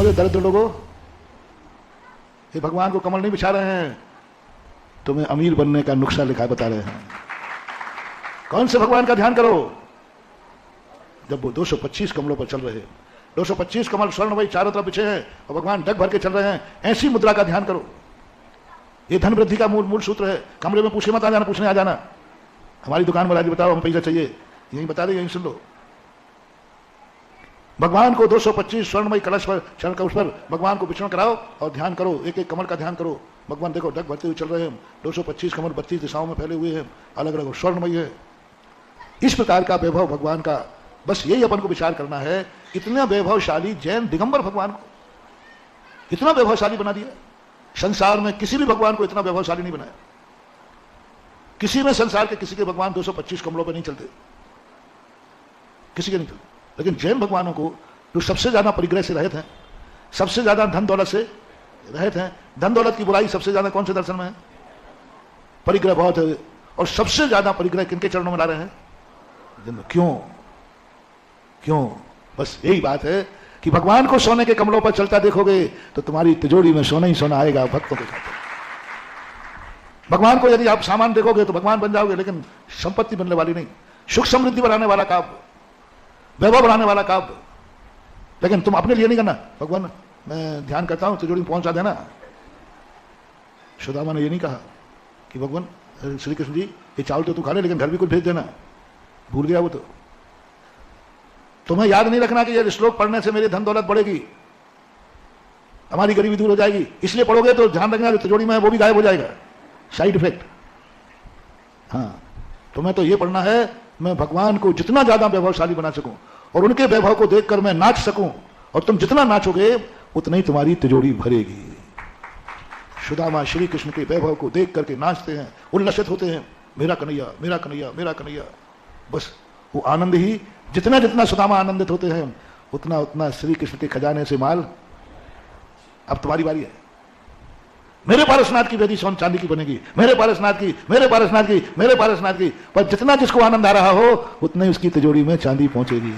समझो दरिद्र लोगों, ये भगवान को कमल नहीं बिछा रहे हैं, तुम्हें अमीर बनने का नुस्खा लिखा बता रहे हैं। कौन से भगवान का ध्यान करो? जब वो 225 कमलों पर चल रहे हैं, 225 कमल स्वर्णमयी चारों तरफ बिछे हैं और भगवान डग भर के चल रहे हैं, ऐसी मुद्रा का ध्यान करो। ये धन वृद्धि का मूल सूत्र है। कमरे में पूछे मत आ जाना, पूछने आ जाना हमारी दुकान में, राजी बताओ हमें पैसा चाहिए, यही बता दे, यही सुन लो। भगवान को 225 स्वर्णमयी कलश पर चढ़ कर उस पर भगवान को विचरण कराओ और ध्यान करो, एक एक कमल का ध्यान करो। भगवान देखो डग भरते हुए चल रहे हैं, 225 कमल 32 दिशाओं में फैले हुए हैं, अलग अलग स्वर्णमयी है। इस प्रकार का वैभव भगवान का, बस यही अपन को विचार करना है। इतना वैभवशाली जैन दिगंबर भगवान को इतना वैभवशाली बना दिया। संसार में किसी भी भगवान को इतना वैभवशाली नहीं बनाया। किसी में संसार के किसी के भगवान 225 कमलों पर नहीं चलते, किसी के नहीं चलते। लेकिन जैन भगवानों को जो सबसे ज्यादा परिग्रह से रहित हैं, सबसे ज्यादा धन दौलत से रहित हैं। धन दौलत की बुराई सबसे ज्यादा कौन से दर्शन में है? परिग्रह बहुत है। और सबसे ज्यादा परिग्रह किनके चरणों में ला रहे हैं? क्यों? क्यों? बस यही बात है कि भगवान को सोने के कमलों पर चलता देखोगे तो तुम्हारी तिजोरी में सोना ही सोना आएगा भक्तों के साथ। भगवान को यदि आप सामान देखोगे तो भगवान बन जाओगे, लेकिन संपत्ति बनने वाली नहीं। सुख समृद्धि बनाने वाला काव्य, वैभव बढ़ाने वाला काव्य। लेकिन तुम अपने लिए नहीं करना, भगवान मैं ध्यान करता हूं तिजोरी में पहुंचा देना। सुदामा ने ये नहीं कहा कि भगवान श्री कृष्ण जी ये चावल तो तू खा ले, लेकिन घर भी कुछ भेज देना। भूल गया वो तो। तुम्हें याद नहीं रखना कि ये श्लोक पढ़ने से मेरी धन दौलत बढ़ेगी, हमारी गरीबी दूर हो जाएगी, इसलिए पढ़ोगे तो ध्यान रखना जो तिजोरी में है वो भी गायब हो जाएगा, साइड इफेक्ट। हाँ, तुम्हें तो ये पढ़ना है मैं भगवान को जितना ज्यादा वैभवशाली बना सकूं और उनके वैभव को देखकर मैं नाच सकूं, और तुम जितना नाचोगे उतना ही तुम्हारी तिजोरी भरेगी। सुदामा श्री कृष्ण के वैभव को देख करके नाचते हैं, उल्लसित होते हैं, मेरा कन्हैया मेरा कन्हैया मेरा कन्हैया। बस वो आनंद ही, जितना जितना सुदामा आनंदित होते हैं उतना उतना श्री कृष्ण के खजाने से माल। अब तुम्हारी बारी है। मेरे पारसनाथ की वेदी सोन चांदी की बनेगी, मेरे पारसनाथ की, मेरे पारसनाथ की, मेरे पारसनाथ की। पर जितना जिसको आनंद आ रहा हो उतना ही उसकी तिजोरी में चांदी पहुंचेगी।